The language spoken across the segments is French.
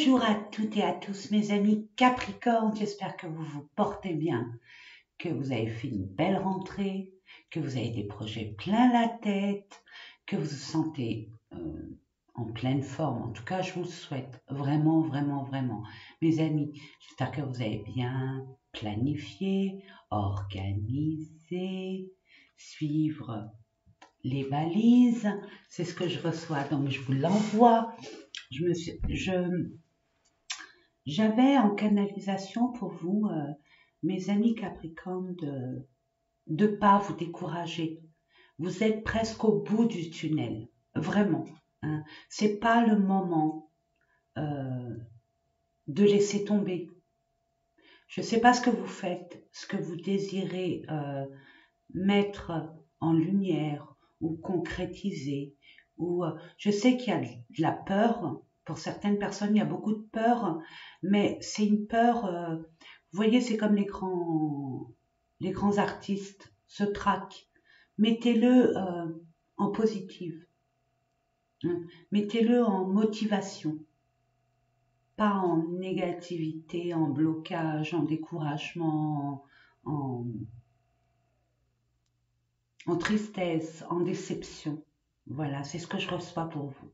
Bonjour à toutes et à tous mes amis Capricorne, j'espère que vous vous portez bien, que vous avez fait une belle rentrée, que vous avez des projets plein la tête, que vous vous sentez en pleine forme. En tout cas, je vous le souhaite vraiment, vraiment, vraiment. Mes amis, j'espère que vous avez bien planifié, organisé, suivre les balises. C'est ce que je reçois, donc je vous l'envoie. J'avais en canalisation pour vous, mes amis Capricorne, de pas vous décourager. Vous êtes presque au bout du tunnel, vraiment. Hein. C'est pas le moment de laisser tomber. Je ne sais pas ce que vous faites, ce que vous désirez mettre en lumière ou concrétiser. Je sais qu'il y a de la peur. Pour certaines personnes, il y a beaucoup de peur, mais c'est une peur, vous voyez, c'est comme les grands artistes se traquent. Mettez-le en positive, hein. Mettez-le en motivation, pas en négativité, en blocage, en découragement, en tristesse, en déception. Voilà, c'est ce que je reçois pour vous.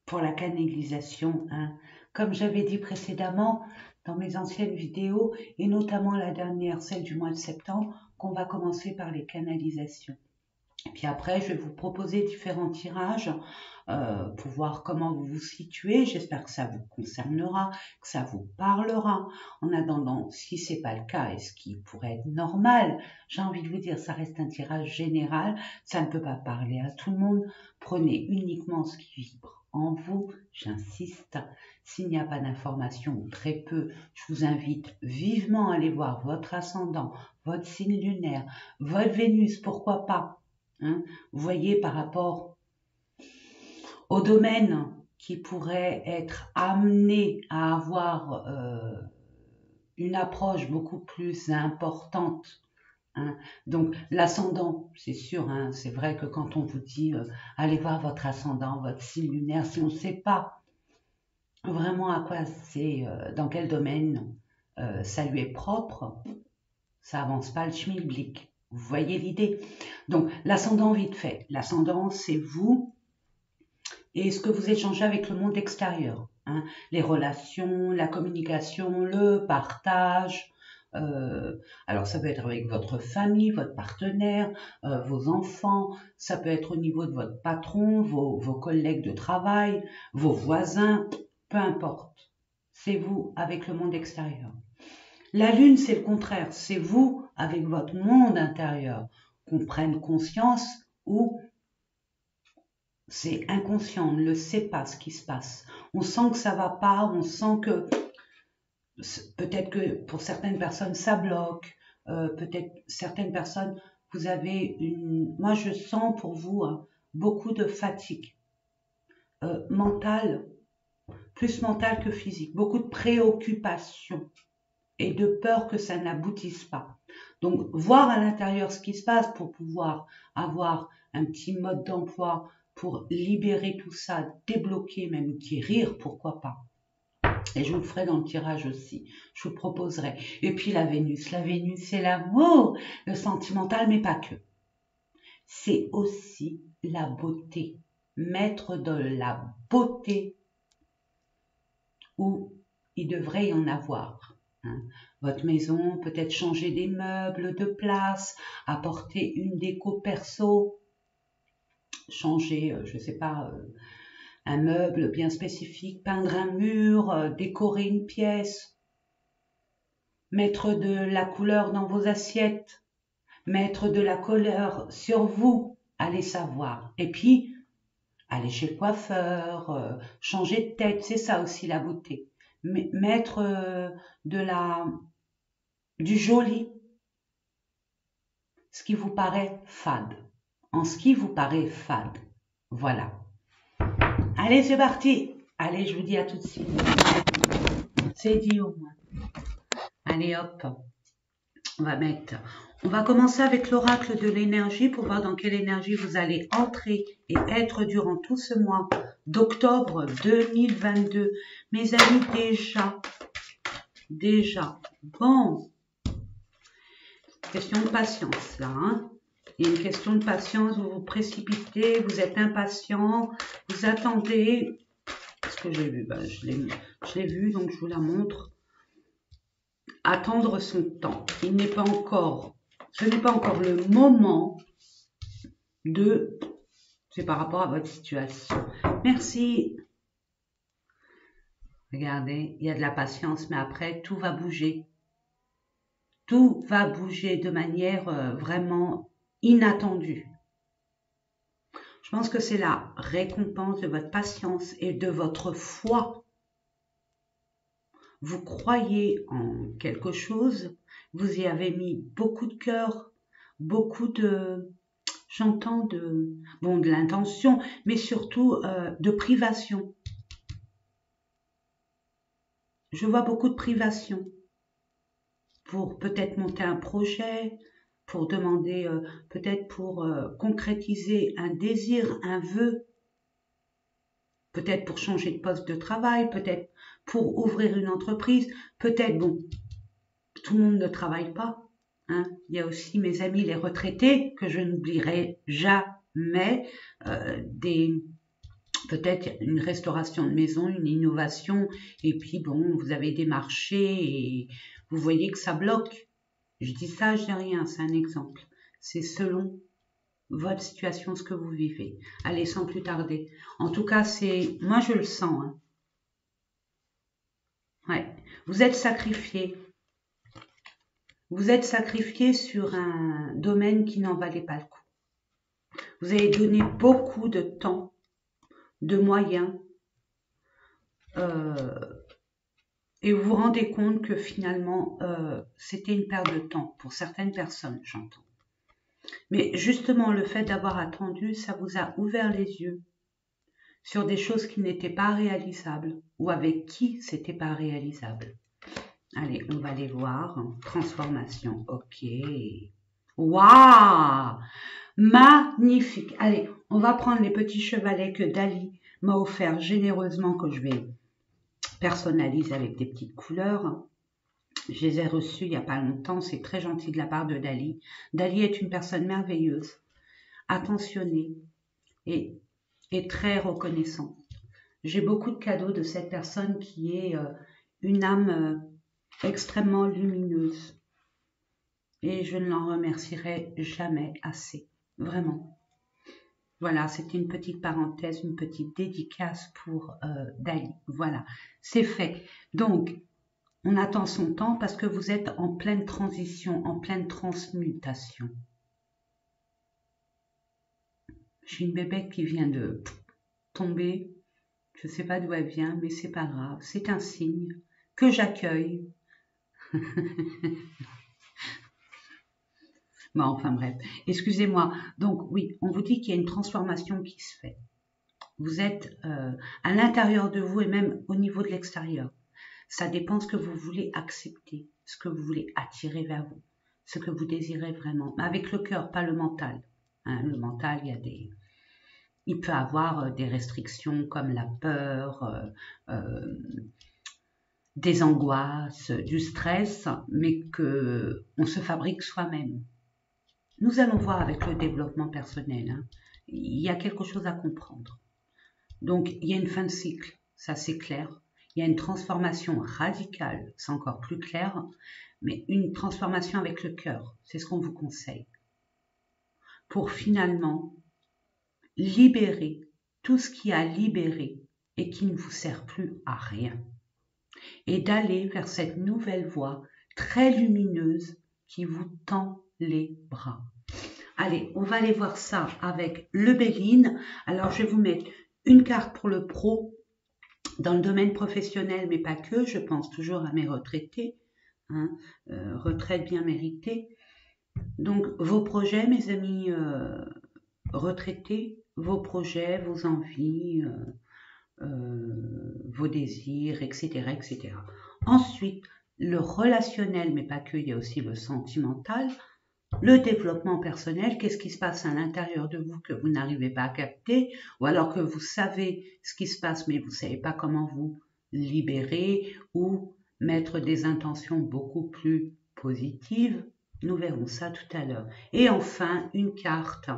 Pour la canalisation, hein. Comme j'avais dit précédemment dans mes anciennes vidéos, et notamment la dernière, celle du mois de septembre, qu'on va commencer par les canalisations. Et puis après, je vais vous proposer différents tirages pour voir comment vous vous situez. J'espère que ça vous concernera, que ça vous parlera. En attendant, si ce n'est pas le cas et ce qui pourrait être normal, j'ai envie de vous dire, ça reste un tirage général. Ça ne peut pas parler à tout le monde. Prenez uniquement ce qui vibre en vous, j'insiste. S'il n'y a pas d'informations ou très peu, je vous invite vivement à aller voir votre ascendant, votre signe lunaire, votre Vénus, pourquoi pas. Hein, vous voyez, par rapport au domaine qui pourrait être amené à avoir une approche beaucoup plus importante. Hein. Donc l'ascendant, c'est sûr, hein, c'est vrai que quand on vous dit allez voir votre ascendant, votre signe lunaire, si on ne sait pas vraiment à quoi c'est, dans quel domaine ça lui est propre, ça avance pas le schmilblick. Vous voyez l'idée? Donc, l'ascendant vite fait. L'ascendant, c'est vous et ce que vous échangez avec le monde extérieur. Hein. Les relations, la communication, le partage. Alors, ça peut être avec votre famille, votre partenaire, vos enfants. Ça peut être au niveau de votre patron, vos collègues de travail, vos voisins. Peu importe. C'est vous avec le monde extérieur. La lune, c'est le contraire. C'est vous avec votre monde intérieur. Qu'on prenne conscience ou c'est inconscient, on ne le sait pas ce qui se passe. On sent que ça va pas, on sent que peut-être que pour certaines personnes ça bloque, peut-être certaines personnes, vous avez moi je sens pour vous hein, beaucoup de fatigue mentale, plus mentale que physique, beaucoup de préoccupation et de peur que ça n'aboutisse pas. Donc, voir à l'intérieur ce qui se passe pour pouvoir avoir un petit mode d'emploi pour libérer tout ça, débloquer, même guérir, pourquoi pas. Et je vous le ferai dans le tirage aussi. Je vous proposerai. Et puis la Vénus, c'est l'amour, le sentimental, mais pas que. C'est aussi la beauté. Mettre de la beauté où il devrait y en avoir. Hein. Votre maison, peut-être changer des meubles de place, apporter une déco perso, changer, je ne sais pas, un meuble bien spécifique, peindre un mur, décorer une pièce, mettre de la couleur dans vos assiettes, mettre de la couleur sur vous, allez savoir. Et puis, aller chez le coiffeur, changer de tête, c'est ça aussi la beauté. Mettre du joli, ce qui vous paraît fade, en ce qui vous paraît fade. Voilà. Allez, c'est parti. Allez, je vous dis à tout de suite. C'est dit au moins. Allez, hop. On va commencer avec l'oracle de l'énergie pour voir dans quelle énergie vous allez entrer et être durant tout ce mois d'octobre 2022. Mes amis, déjà, bon, question de patience là, hein. Il y a une question de patience, vous vous précipitez, vous êtes impatient, vous attendez. Ce que j'ai vu, je l'ai vu, donc je vous la montre. Attendre son temps. Ce n'est pas encore le moment de... C'est par rapport à votre situation. Merci. Regardez, il y a de la patience, mais après, tout va bouger. Tout va bouger de manière vraiment inattendue. Je pense que c'est la récompense de votre patience et de votre foi. Vous croyez en quelque chose, vous y avez mis beaucoup de cœur, beaucoup de, j'entends de l'intention, mais surtout de privation. Je vois beaucoup de privation pour peut-être monter un projet, pour demander, peut-être pour concrétiser un désir, un vœu, peut-être pour changer de poste de travail, peut-être pour ouvrir une entreprise, peut-être, bon, tout le monde ne travaille pas. Hein. Il y a aussi mes amis les retraités, que je n'oublierai jamais, peut-être une restauration de maison, une innovation, et puis bon, vous avez des marchés et vous voyez que ça bloque. Je dis ça, je dis rien, c'est un exemple. C'est selon votre situation, ce que vous vivez. Allez, sans plus tarder. En tout cas, moi je le sens. Hein. Ouais. Vous êtes sacrifié. Vous êtes sacrifié sur un domaine qui n'en valait pas le coup. Vous avez donné beaucoup de temps, de moyens, et vous vous rendez compte que finalement, c'était une perte de temps pour certaines personnes, j'entends. Mais justement, le fait d'avoir attendu, ça vous a ouvert les yeux sur des choses qui n'étaient pas réalisables ou avec qui c'était pas réalisable. Allez, on va les voir. Transformation, ok. Waouh! Magnifique. Allez, on va prendre les petits chevalets que Dali m'a offert généreusement, que je vais personnaliser avec des petites couleurs. Je les ai reçus il n'y a pas longtemps, c'est très gentil de la part de Dali. Dali est une personne merveilleuse, attentionnée et très reconnaissante. J'ai beaucoup de cadeaux de cette personne qui est une âme extrêmement lumineuse. Et je ne l'en remercierai jamais assez, vraiment. Voilà, c'était une petite parenthèse, une petite dédicace pour Dali. Voilà, c'est fait. Donc, on attend son temps parce que vous êtes en pleine transition, en pleine transmutation. J'ai une bébête qui vient de tomber. Je ne sais pas d'où elle vient, mais c'est pas grave. C'est un signe que j'accueille. Bon, enfin bref, excusez-moi. Donc oui, on vous dit qu'il y a une transformation qui se fait. Vous êtes à l'intérieur de vous et même au niveau de l'extérieur. Ça dépend ce que vous voulez accepter, ce que vous voulez attirer vers vous, ce que vous désirez vraiment. Mais avec le cœur, pas le mental. Hein, le mental, il peut avoir des restrictions comme la peur, des angoisses, du stress, mais qu'on se fabrique soi-même. Nous allons voir avec le développement personnel. Hein. Il y a quelque chose à comprendre. Donc, il y a une fin de cycle, ça c'est clair. Il y a une transformation radicale, c'est encore plus clair, mais une transformation avec le cœur, c'est ce qu'on vous conseille. Pour finalement libérer tout ce qui a libéré et qui ne vous sert plus à rien. Et d'aller vers cette nouvelle voie très lumineuse qui vous tend les bras. Allez, on va aller voir ça avec le Béline. Alors, je vais vous mettre une carte pour le pro dans le domaine professionnel, mais pas que. Je pense toujours à mes retraités. Hein, retraite bien méritée. Donc, vos projets, mes amis retraités, vos projets, vos envies, vos désirs, etc., etc. Ensuite, le relationnel, mais pas que, il y a aussi le sentimental, le développement personnel, qu'est-ce qui se passe à l'intérieur de vous que vous n'arrivez pas à capter, ou alors que vous savez ce qui se passe, mais vous ne savez pas comment vous libérer ou mettre des intentions beaucoup plus positives. Nous verrons ça tout à l'heure. Et enfin, une carte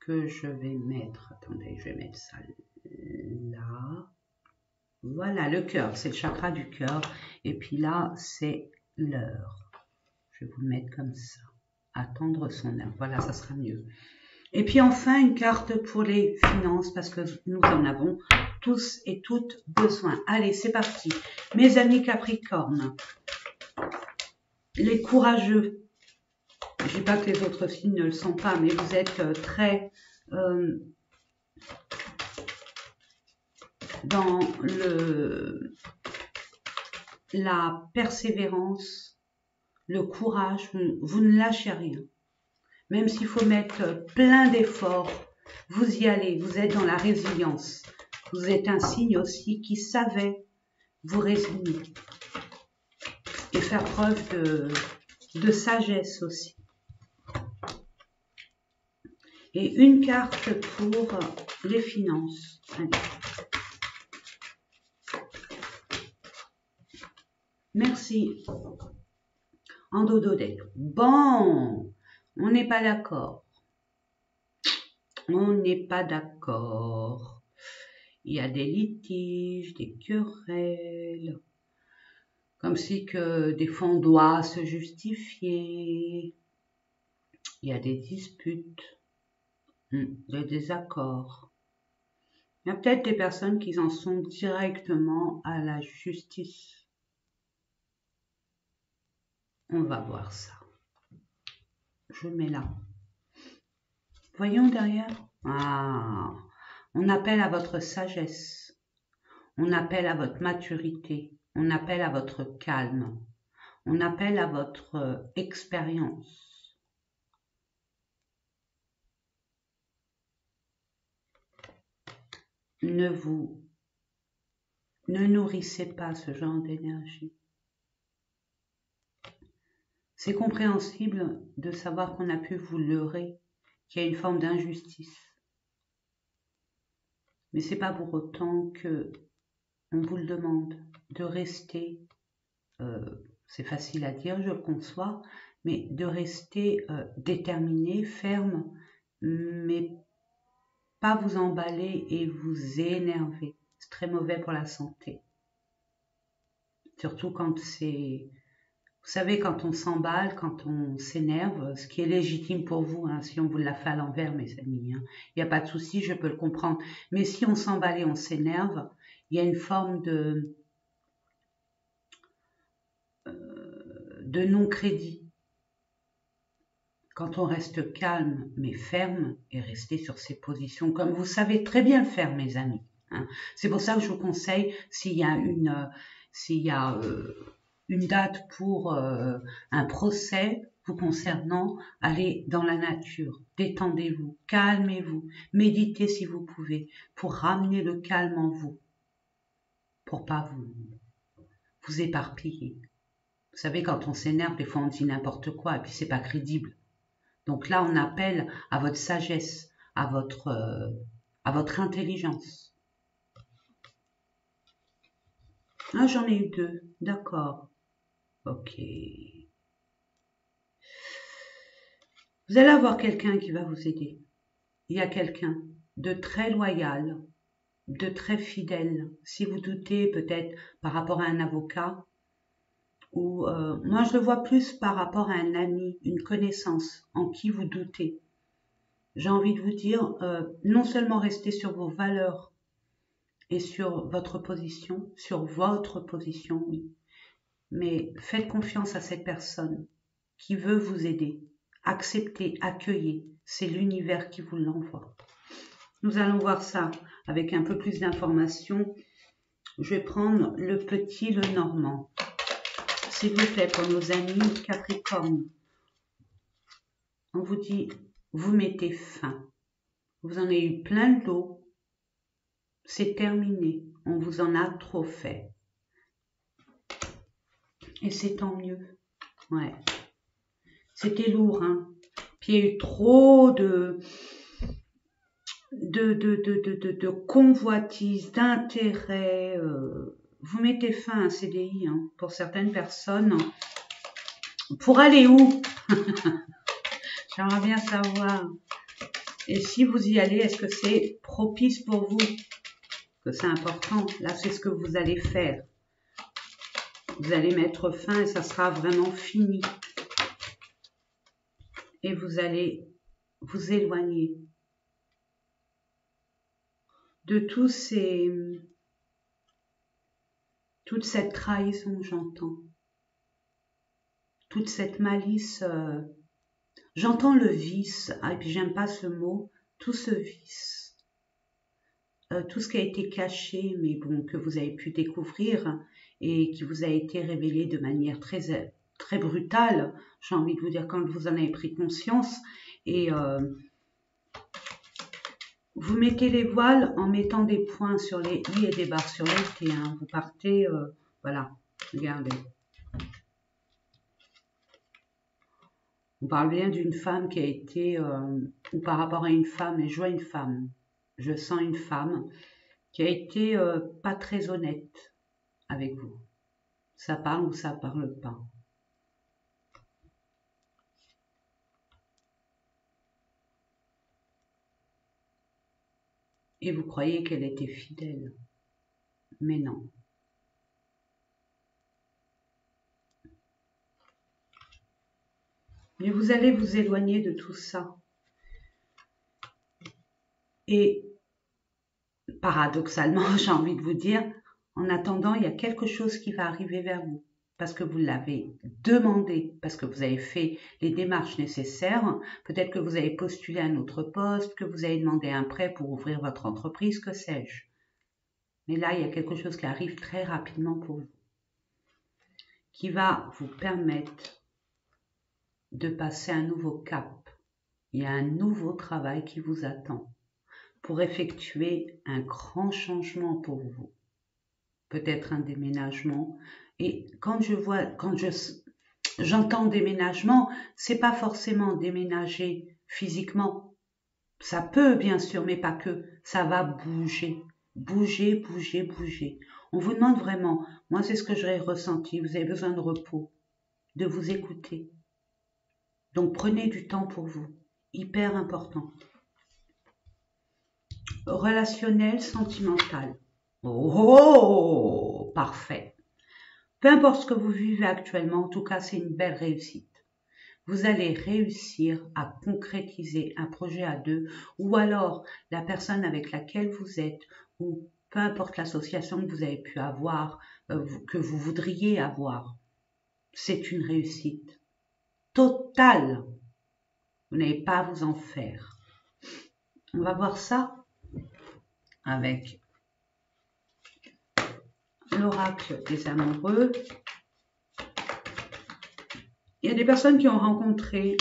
que je vais mettre, attendez, je vais mettre ça là. Voilà, le cœur, c'est le chakra du cœur. Et puis là, c'est l'heure. Je vais vous le mettre comme ça. Attendre son heure. Voilà, ça sera mieux. Et puis enfin, une carte pour les finances, parce que nous en avons tous et toutes besoin. Allez, c'est parti. Mes amis Capricorne, les courageux, je dis pas que les autres signes ne le sont pas, mais vous êtes très dans la persévérance, le courage, vous ne lâchez rien. Même s'il faut mettre plein d'efforts, vous y allez, vous êtes dans la résilience. Vous êtes un signe aussi qui savait vous résigner et faire preuve de sagesse aussi. Et une carte pour les finances. Allez. Merci. En dodo deck. Bon, on n'est pas d'accord. On n'est pas d'accord. Il y a des litiges, des querelles. Comme si que des fois on doit se justifier. Il y a des disputes, des désaccords. Il y a peut-être des personnes qui en sont directement à la justice. On va voir ça. Je mets là. Voyons derrière. Ah, on appelle à votre sagesse. On appelle à votre maturité. On appelle à votre calme. On appelle à votre expérience. Ne nourrissez pas ce genre d'énergie. C'est compréhensible de savoir qu'on a pu vous leurrer, qu'il y a une forme d'injustice. Mais c'est pas pour autant que on vous le demande de rester, c'est facile à dire, je le conçois, mais de rester déterminé, ferme, mais pas vous emballer et vous énerver. C'est très mauvais pour la santé. Surtout quand c'est... Vous savez, quand on s'emballe, quand on s'énerve, ce qui est légitime pour vous, hein, si on vous l'a fait à l'envers, mes amis, il n'y a pas de souci, je peux le comprendre. Mais si on s'emballe et on s'énerve, il y a une forme de non-crédit. Quand on reste calme mais ferme et rester sur ses positions, comme vous savez très bien le faire, mes amis. Hein. C'est pour ça que je vous conseille, s'il y a une date pour un procès vous concernant, allez dans la nature, détendez-vous, calmez-vous, méditez si vous pouvez, pour ramener le calme en vous, pour pas vous éparpiller. Vous savez, quand on s'énerve, des fois on dit n'importe quoi et puis c'est pas crédible. Donc là, on appelle à votre sagesse, à votre intelligence. Ah, j'en ai eu deux, d'accord. Ok. Vous allez avoir quelqu'un qui va vous aider. Il y a quelqu'un de très loyal, de très fidèle. Si vous doutez peut-être par rapport à un avocat, ou moi je le vois plus par rapport à un ami, une connaissance en qui vous doutez. J'ai envie de vous dire, non seulement restez sur vos valeurs et sur votre position, oui, mais faites confiance à cette personne qui veut vous aider. Acceptez, accueillez, c'est l'univers qui vous l'envoie. Nous allons voir ça avec un peu plus d'informations. Je vais prendre le petit, le normand. S'il vous plaît, pour nos amis Capricorne, on vous dit, vous mettez fin. Vous en avez eu plein le dos. C'est terminé. On vous en a trop fait. Et c'est tant mieux. Ouais. C'était lourd, hein. Puis il y a eu trop de convoitise, d'intérêt. Vous mettez fin à un CDI, hein, pour certaines personnes. Pour aller où? J'aimerais bien savoir. Et si vous y allez, est-ce que c'est propice pour vous? Que c'est important. Là, c'est ce que vous allez faire. Vous allez mettre fin et ça sera vraiment fini. Et vous allez vous éloigner de toute cette trahison, j'entends. Toute cette malice. J'entends le vice, et puis j'aime pas ce mot, tout ce vice. Tout ce qui a été caché, mais bon, que vous avez pu découvrir et qui vous a été révélé de manière très, très brutale, j'ai envie de vous dire, quand vous en avez pris conscience. Et vous mettez les voiles en mettant des points sur les i et des barres sur les t. Hein. Vous partez, voilà, regardez. On parle bien d'une femme qui a été, ou par rapport à une femme, et je vois une femme, je sens une femme qui a été pas très honnête avec vous. Ça parle ou ça parle pas. Et vous croyez qu'elle était fidèle. Mais non. Mais vous allez vous éloigner de tout ça. Et paradoxalement, j'ai envie de vous dire, en attendant, il y a quelque chose qui va arriver vers vous. Parce que vous l'avez demandé, parce que vous avez fait les démarches nécessaires. Peut-être que vous avez postulé à un autre poste, que vous avez demandé un prêt pour ouvrir votre entreprise, que sais-je. Mais là, il y a quelque chose qui arrive très rapidement pour vous, qui va vous permettre de passer un nouveau cap. Il y a un nouveau travail qui vous attend pour effectuer un grand changement pour vous. Peut-être un déménagement. Et quand j'entends déménagement, c'est pas forcément déménager physiquement. Ça peut, bien sûr, mais pas que. Ça va bouger. Bouger, bouger, bouger. On vous demande vraiment, moi c'est ce que j'aurais ressenti, vous avez besoin de repos, de vous écouter. Donc prenez du temps pour vous, hyper important. Relationnel, sentimental. Oh, parfait. Peu importe ce que vous vivez actuellement, en tout cas c'est une belle réussite. Vous allez réussir à concrétiser un projet à deux, ou alors la personne avec laquelle vous êtes, ou peu importe l'association que vous avez pu avoir, que vous voudriez avoir. C'est une réussite totale. Vous n'avez pas à vous en faire. On va voir ça avec l'oracle des amoureux. Il y a des personnes qui ont rencontré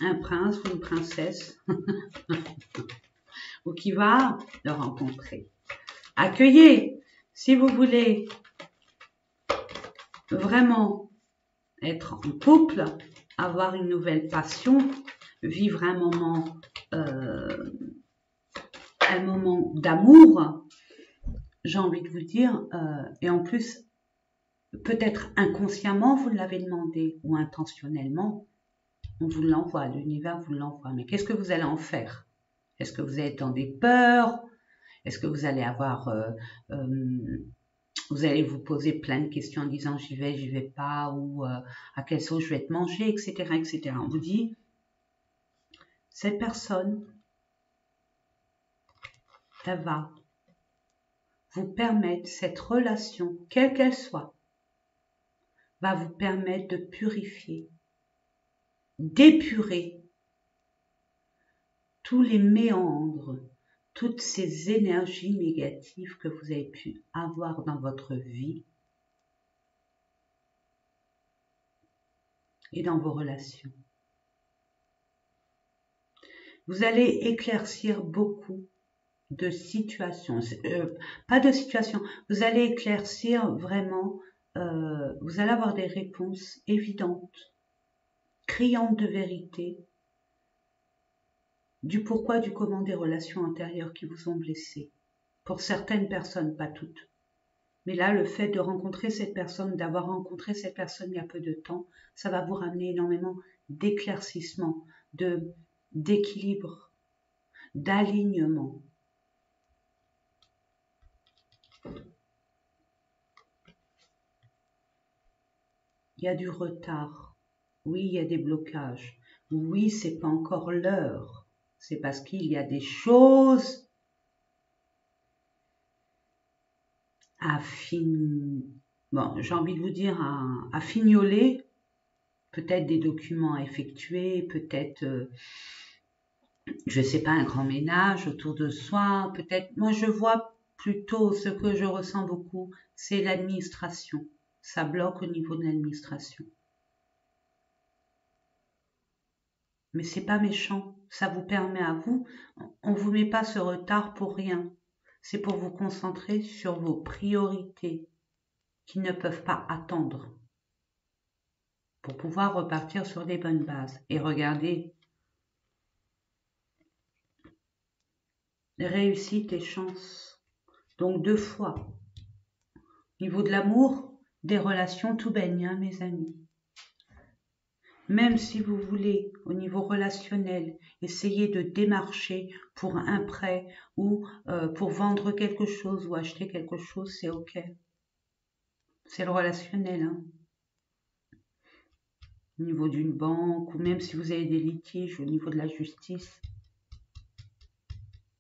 un prince ou une princesse ou qui va le rencontrer. Accueillez, si vous voulez vraiment être en couple, avoir une nouvelle passion, vivre un moment d'amour, j'ai envie de vous dire, et en plus, peut-être inconsciemment, vous l'avez demandé, ou intentionnellement, on vous l'envoie, l'univers vous l'envoie. Mais qu'est-ce que vous allez en faire? Est-ce que vous êtes dans des peurs? Est-ce que vous allez avoir... vous allez vous poser plein de questions en disant j'y vais pas, ou à quelle sauce je vais être mangé, etc., etc. On vous dit, cette personne, elle va vous permettre, cette relation, quelle qu'elle soit, va vous permettre de purifier, d'épurer tous les méandres, toutes ces énergies négatives que vous avez pu avoir dans votre vie et dans vos relations. Vous allez éclaircir beaucoup de situation. Pas de situation. Vous allez éclaircir vraiment, vous allez avoir des réponses évidentes, criantes de vérité, du pourquoi, du comment des relations antérieures qui vous ont blessé. Pour certaines personnes, pas toutes. Mais là, le fait de rencontrer cette personne, d'avoir rencontré cette personne il y a peu de temps, ça va vous ramener énormément d'éclaircissement, d'équilibre, d'alignement. Il y a du retard. Oui, il y a des blocages. Oui, c'est pas encore l'heure. C'est parce qu'il y a des choses à bon, j'ai envie de vous dire à fignoler. Peut-être des documents à effectuer, peut-être, je sais pas, un grand ménage autour de soi. Peut-être, moi je vois plutôt ce que je ressens beaucoup, c'est l'administration. Ça bloque au niveau de l'administration. Mais c'est pas méchant, ça vous permet à vous, on vous met pas ce retard pour rien. C'est pour vous concentrer sur vos priorités qui ne peuvent pas attendre pour pouvoir repartir sur des bonnes bases. Et regardez, réussite et chance. Donc 2 fois. Au niveau de l'amour, des relations, tout baigne, hein, mes amis. Même si vous voulez, au niveau relationnel, essayer de démarcher pour un prêt ou pour vendre quelque chose ou acheter quelque chose, c'est ok. C'est le relationnel. Hein. Au niveau d'une banque ou même si vous avez des litiges au niveau de la justice,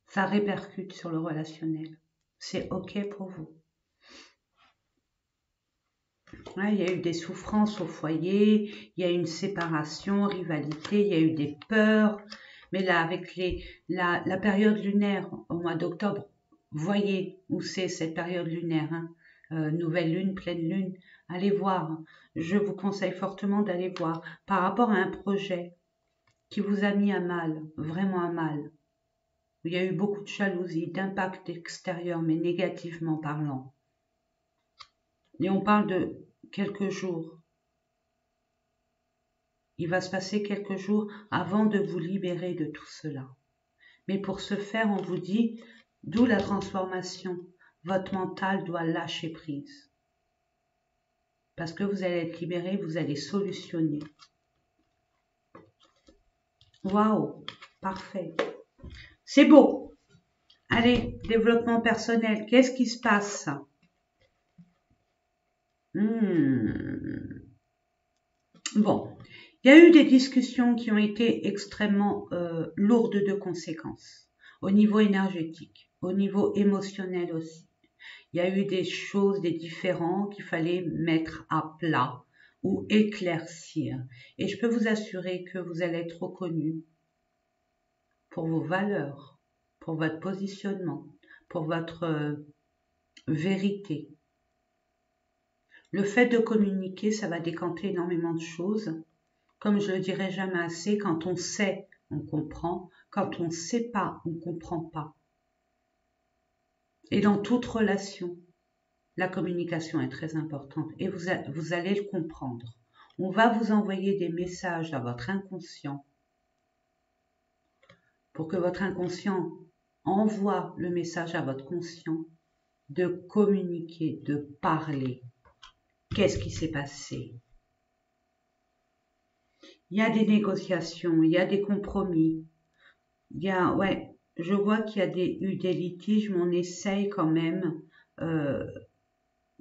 ça répercute sur le relationnel. C'est ok pour vous. Ouais, il y a eu des souffrances au foyer, il y a eu une séparation, rivalité, il y a eu des peurs. Mais là, avec la période lunaire au mois d'octobre, voyez où c'est cette période lunaire. Hein, nouvelle lune, pleine lune, allez voir. Je vous conseille fortement d'aller voir. Par rapport à un projet qui vous a mis à mal, vraiment à mal, où il y a eu beaucoup de jalousie, d'impact extérieur, mais négativement parlant. Et on parle de quelques jours. Il va se passer quelques jours avant de vous libérer de tout cela. Mais pour ce faire, on vous dit, d'où la transformation, votre mental doit lâcher prise. Parce que vous allez être libéré, vous allez solutionner. Waouh, parfait. C'est beau. Allez, développement personnel, qu'est-ce qui se passe? Bon, il y a eu des discussions qui ont été extrêmement lourdes de conséquences, au niveau énergétique, au niveau émotionnel aussi. Il y a eu des choses, des différends qu'il fallait mettre à plat ou éclaircir. Et je peux vous assurer que vous allez être reconnu pour vos valeurs, pour votre positionnement, pour votre vérité. Le fait de communiquer, ça va décanter énormément de choses. Comme je le dirai jamais assez, quand on sait, on comprend. Quand on ne sait pas, on ne comprend pas. Et dans toute relation, la communication est très importante et vous allez le comprendre. On va vous envoyer des messages à votre inconscient pour que votre inconscient envoie le message à votre conscient de communiquer, de parler. Qu'est-ce qui s'est passé? Il y a des négociations, il y a des compromis. Il y a, ouais, je vois qu'il y a eu des litiges, mais on essaye quand même,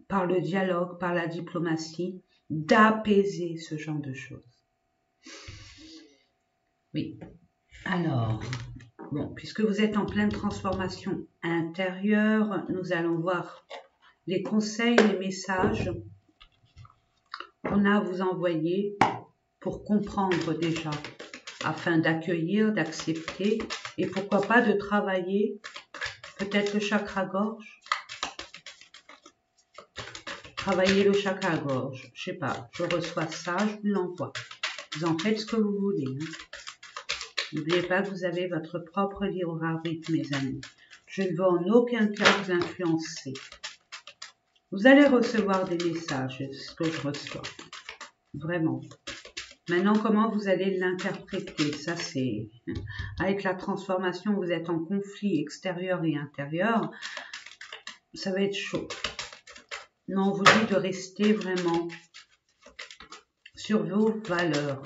par le dialogue, par la diplomatie, d'apaiser ce genre de choses. Oui. Alors, bon, puisque vous êtes en pleine transformation intérieure, nous allons voir les conseils, les messages qu'on a à vous envoyer pour comprendre déjà, afin d'accueillir, d'accepter et pourquoi pas de travailler peut-être le chakra-gorge. Travailler le chakra-gorge, je sais pas, je reçois ça, je vous l'envoie. Vous en faites ce que vous voulez. Hein. N'oubliez pas que vous avez votre propre libre arbitre, mes amis. Je ne veux en aucun cas vous influencer. Vous allez recevoir des messages, c'est ce que je reçois. Vraiment. Maintenant, comment vous allez l'interpréter? Ça, c'est... Avec la transformation, vous êtes en conflit extérieur et intérieur. Ça va être chaud. Non, on vous dit de rester vraiment sur vos valeurs.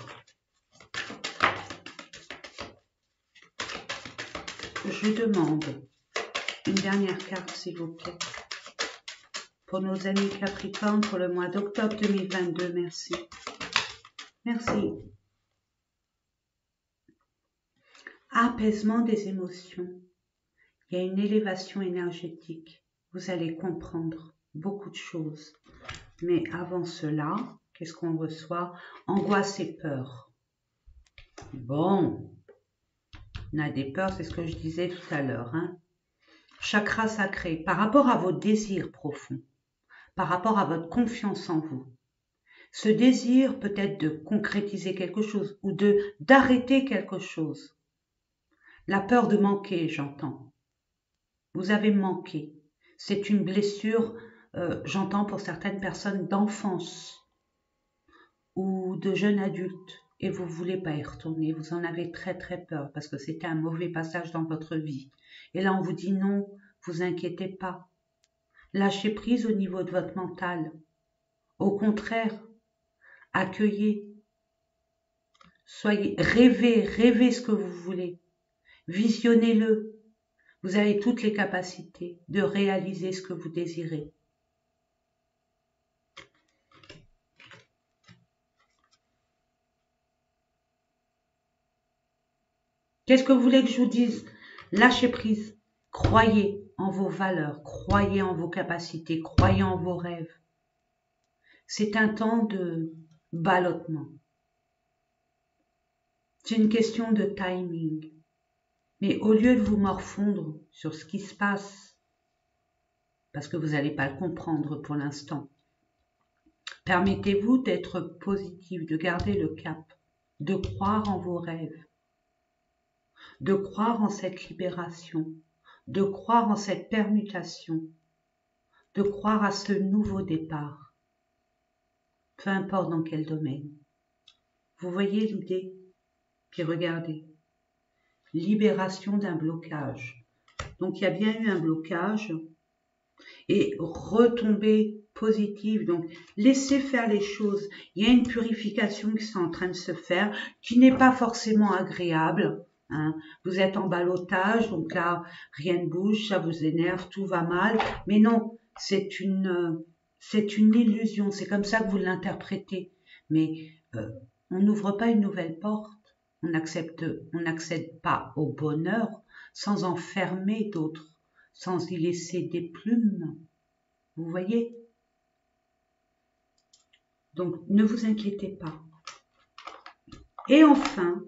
Je demande une dernière carte, s'il vous plaît. Pour nos amis Capricorne, pour le mois d'octobre 2022, merci. Merci. Apaisement des émotions. Il y a une élévation énergétique. Vous allez comprendre beaucoup de choses. Mais avant cela, qu'est-ce qu'on reçoit? Angoisse et peur. Bon, on a des peurs, c'est ce que je disais tout à l'heure. Hein? Chakra sacré, par rapport à vos désirs profonds, par rapport à votre confiance en vous. Ce désir peut-être de concrétiser quelque chose ou d'arrêter quelque chose. La peur de manquer, j'entends. Vous avez manqué. C'est une blessure, j'entends pour certaines personnes, d'enfance ou de jeunes adultes. Et vous ne voulez pas y retourner. Vous en avez très très peur parce que c'était un mauvais passage dans votre vie. Et là, on vous dit non, vous inquiétez pas. Lâchez prise au niveau de votre mental. Au contraire, accueillez. Soyez, rêvez ce que vous voulez. Visionnez-le. Vous avez toutes les capacités de réaliser ce que vous désirez. Qu'est-ce que vous voulez que je vous dise? Lâchez prise. Croyez en vos valeurs. Croyez en vos capacités. Croyez en vos rêves. C'est un temps de ballottement. C'est une question de timing. Mais au lieu de vous morfondre sur ce qui se passe, parce que vous n'allez pas le comprendre pour l'instant, permettez-vous d'être positif, de garder le cap, de croire en vos rêves, de croire en cette libération, de croire en cette permutation, de croire à ce nouveau départ, peu importe dans quel domaine. Vous voyez l'idée? Puis regardez, libération d'un blocage. Donc il y a bien eu un blocage et retomber positive. Donc laissez faire les choses. Il y a une purification qui est en train de se faire, qui n'est pas forcément agréable. Hein. Vous êtes en ballottage, donc là, rien ne bouge, ça vous énerve, tout va mal. Mais non, c'est une illusion, c'est comme ça que vous l'interprétez. Mais on n'ouvre pas une nouvelle porte. On n'accède pas au bonheur sans en fermer d'autres, sans y laisser des plumes. Vous voyez? Donc, ne vous inquiétez pas. Et enfin,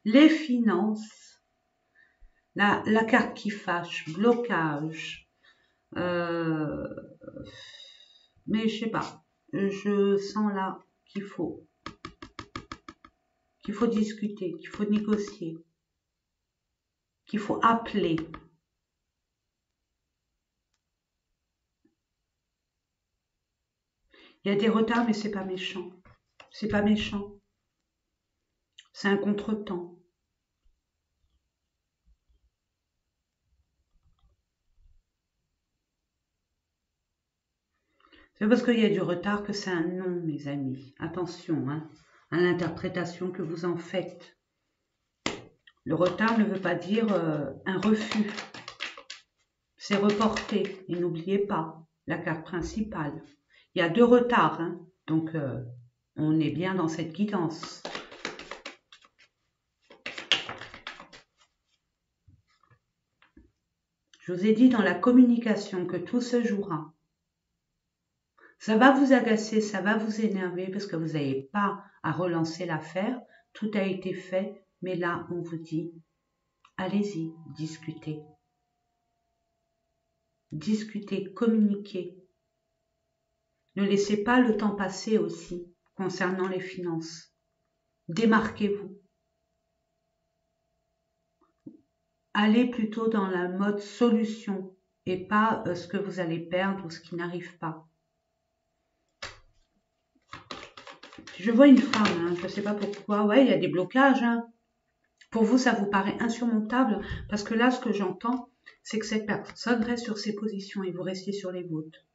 les finances, la carte qui fâche, blocage, mais je sais pas, je sens là qu'il faut discuter, qu'il faut négocier, qu'il faut appeler. Il y a des retards, mais c'est pas méchant. C'est pas méchant. C'est un contretemps. C'est parce qu'il y a du retard que c'est un non, mes amis. Attention hein, à l'interprétation que vous en faites. Le retard ne veut pas dire un refus. C'est reporté. Et n'oubliez pas, la carte principale. Il y a 2 retards, hein, donc on est bien dans cette guidance. Je vous ai dit dans la communication que tout se jouera. Ça va vous agacer, ça va vous énerver parce que vous n'avez pas à relancer l'affaire. Tout a été fait, mais là, on vous dit, allez-y, discutez. Discutez, communiquez. Ne laissez pas le temps passer aussi concernant les finances. Démarquez-vous. allez plutôt dans la mode solution et pas ce que vous allez perdre ou ce qui n'arrive pas. Je vois une femme, hein, je ne sais pas pourquoi, ouais, il y a des blocages. Hein. Pour vous, ça vous paraît insurmontable parce que là, ce que j'entends, c'est que cette personne reste sur ses positions et vous restez sur les vôtres.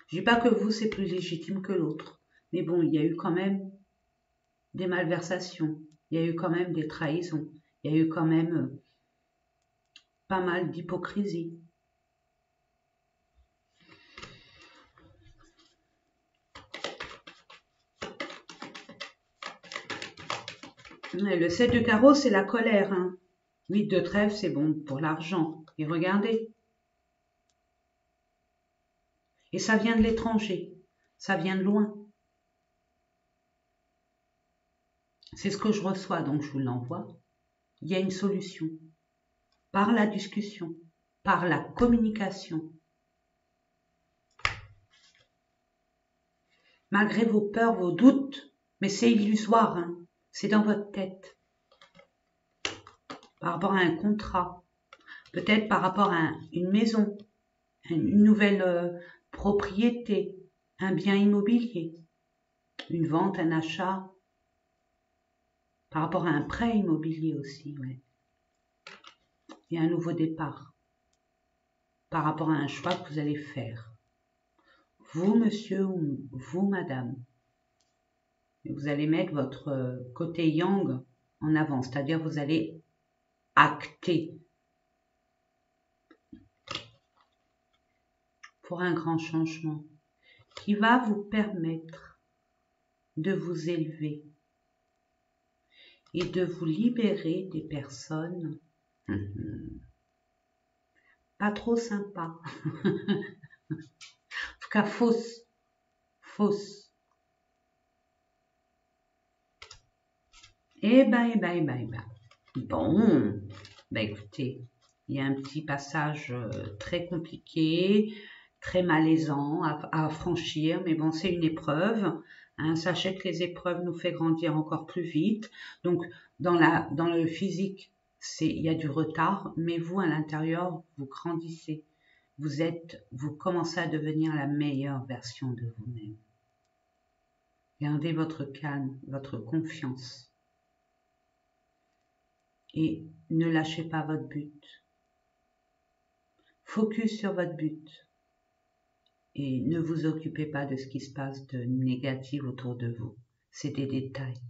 Je dis pas que vous, c'est plus légitime que l'autre. Mais bon, il y a eu quand même des malversations. Il y a eu quand même des trahisons. Il y a eu quand même pas mal d'hypocrisie. Le 7 de carreau, c'est la colère. Hein. 8 de trèfle, c'est bon pour l'argent. Et regardez. Et ça vient de l'étranger. Ça vient de loin. C'est ce que je reçois, donc je vous l'envoie. Il y a une solution. Par la discussion, par la communication. Malgré vos peurs, vos doutes, mais c'est illusoire, hein, c'est dans votre tête. Par rapport à un contrat, peut-être par rapport à une maison, une nouvelle propriété, un bien immobilier, une vente, un achat, par rapport à un prêt immobilier aussi, ouais. Et un nouveau départ, par rapport à un choix que vous allez faire. Vous, monsieur, ou vous, madame, vous allez mettre votre côté yang en avant, c'est-à-dire vous allez acter pour un grand changement qui va vous permettre de vous élever et de vous libérer des personnes pas trop sympas, en tout cas fausses. Eh ben. Bon, écoutez, il y a un petit passage très compliqué, très malaisant à franchir, mais bon, c'est une épreuve. Hein, sachez que les épreuves nous font grandir encore plus vite. Donc, dans le physique, il y a du retard, mais vous, à l'intérieur, vous grandissez. Vous commencez à devenir la meilleure version de vous-même. Gardez votre calme, votre confiance. Et ne lâchez pas votre but. Focus sur votre but. Et ne vous occupez pas de ce qui se passe de négatif autour de vous. C'est des détails.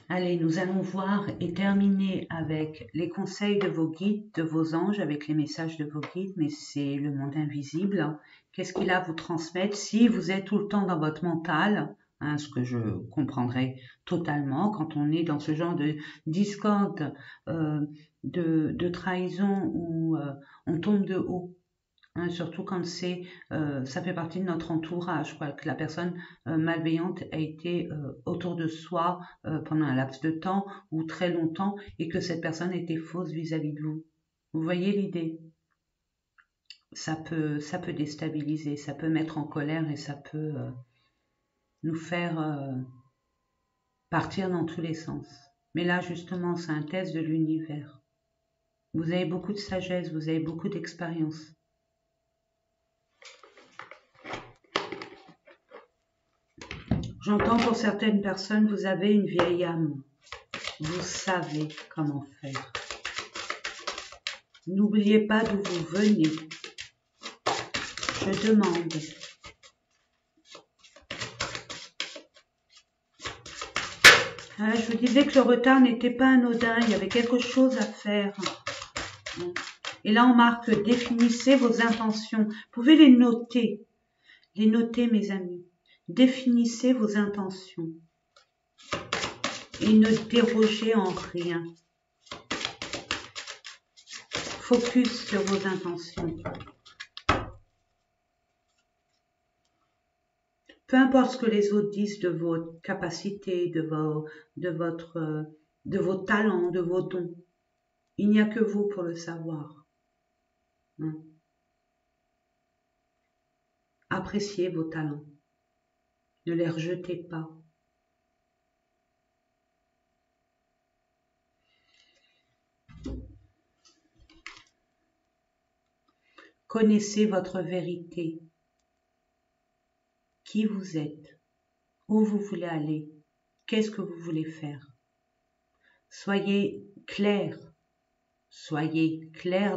Allez, nous allons voir et terminer avec les conseils de vos guides, de vos anges, avec les messages de vos guides, mais c'est le monde invisible. Qu'est-ce qu'il a à vous transmettre si vous êtes tout le temps dans votre mental, hein, ce que je comprendrai totalement quand on est dans ce genre de discorde, de trahison où on tombe de haut. Hein, surtout quand ça fait partie de notre entourage, quoi, que la personne malveillante a été autour de soi pendant un laps de temps ou très longtemps et que cette personne était fausse vis-à-vis de vous. Vous voyez l'idée? Ça peut déstabiliser, ça peut mettre en colère et ça peut nous faire partir dans tous les sens. Mais là, justement, c'est un test de l'univers. Vous avez beaucoup de sagesse, vous avez beaucoup d'expérience. J'entends pour certaines personnes, vous avez une vieille âme. Vous savez comment faire. N'oubliez pas d'où vous venez. Je demande. Je vous disais que le retard n'était pas anodin, il y avait quelque chose à faire. Et là, on marque, définissez vos intentions. Vous pouvez les noter. Les noter, mes amis. Définissez vos intentions. Et ne dérogez en rien. Focus sur vos intentions. Peu importe ce que les autres disent de vos capacités, de vos talents, de vos dons. Il n'y a que vous pour le savoir. Appréciez vos talents. Ne les rejetez pas. Connaissez votre vérité. Qui vous êtes, où vous voulez aller, qu'est-ce que vous voulez faire. Soyez clair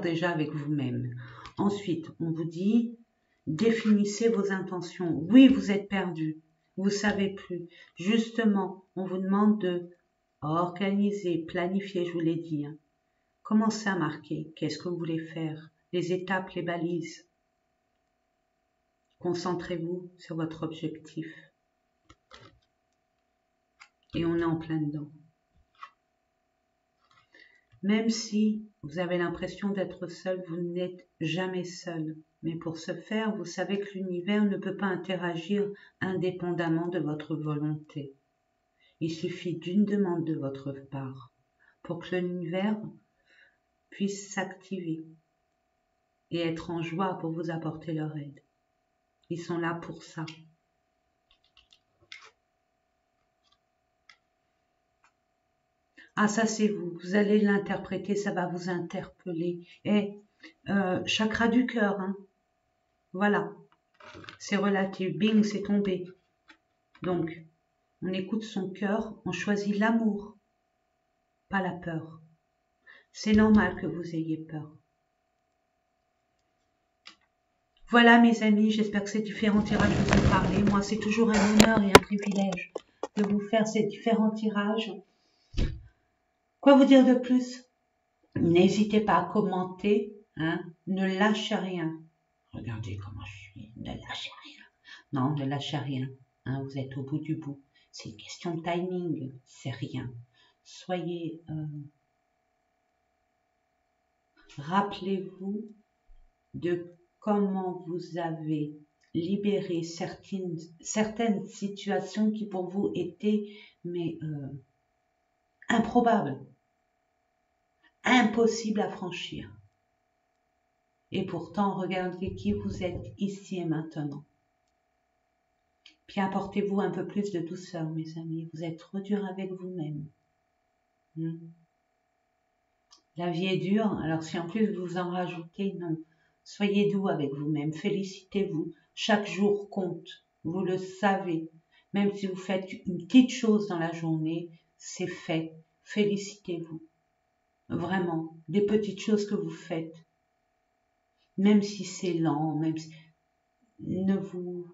déjà avec vous-même. Ensuite, on vous dit, définissez vos intentions. Oui, vous êtes perdu, vous savez plus. Justement, on vous demande de organiser, planifier, je vous l'ai dit. Commencez à marquer, qu'est-ce que vous voulez faire, les étapes, les balises. Concentrez-vous sur votre objectif. Et on est en plein dedans. Même si vous avez l'impression d'être seul, vous n'êtes jamais seul. Mais pour ce faire, vous savez que l'univers ne peut pas interagir indépendamment de votre volonté. Il suffit d'une demande de votre part pour que l'univers puisse s'activer et être en joie pour vous apporter leur aide. Ils sont là pour ça. Ah, ça c'est vous. Vous allez l'interpréter, ça va vous interpeller. Et chakra du cœur, hein. Voilà. C'est relatif. Bing, c'est tombé. Donc, on écoute son cœur, on choisit l'amour, pas la peur. C'est normal que vous ayez peur. Voilà mes amis, j'espère que ces différents tirages vous ont parlé. Moi, c'est toujours un honneur et un privilège de vous faire ces différents tirages. Quoi vous dire de plus? N'hésitez pas à commenter, hein, ne lâchez rien. Regardez comment je suis, ne lâchez rien. Non, ne lâchez rien, hein, vous êtes au bout du bout. C'est une question de timing, c'est rien. Soyez... rappelez-vous de comment vous avez libéré certaines situations qui pour vous étaient improbables, impossibles à franchir. Et pourtant, regardez qui vous êtes ici et maintenant. Puis apportez-vous un peu plus de douceur, mes amis. Vous êtes trop dur avec vous-même. La vie est dure, alors si en plus vous en rajoutez, non. Soyez doux avec vous-même, félicitez-vous. Chaque jour compte, vous le savez. Même si vous faites une petite chose dans la journée, c'est fait. Félicitez-vous. Vraiment, des petites choses que vous faites. Même si c'est lent, même si... ne vous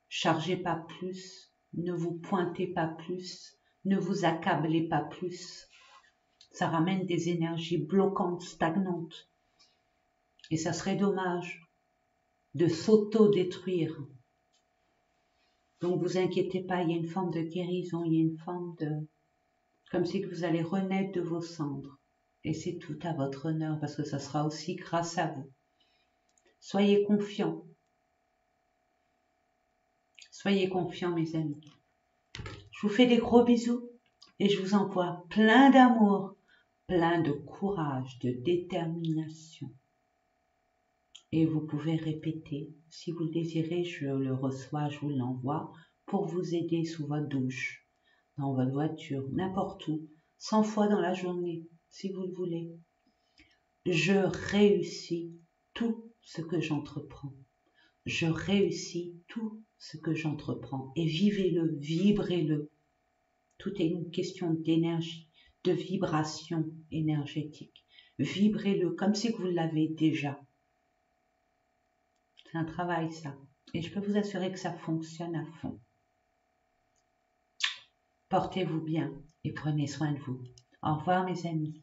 chargez pas plus, ne vous pointez pas plus, ne vous accablez pas plus. Ça ramène des énergies bloquantes, stagnantes. Et ça serait dommage de s'auto-détruire. Donc vous inquiétez pas, il y a une forme de guérison, il y a une forme de... comme si vous allez renaître de vos cendres. Et c'est tout à votre honneur, parce que ça sera aussi grâce à vous. Soyez confiants. Soyez confiants, mes amis. Je vous fais des gros bisous et je vous envoie plein d'amour, plein de courage, de détermination. Et vous pouvez répéter, si vous le désirez, je le reçois, je vous l'envoie, pour vous aider sous votre douche, dans votre voiture, n'importe où, 100 fois dans la journée, si vous le voulez. Je réussis tout ce que j'entreprends. Je réussis tout ce que j'entreprends. Et vivez-le, vibrez-le. Tout est une question d'énergie, de vibration énergétique. Vibrez-le comme si vous l'avez déjà. C'est un travail, ça. Et je peux vous assurer que ça fonctionne à fond. Portez-vous bien et prenez soin de vous. Au revoir, mes amis.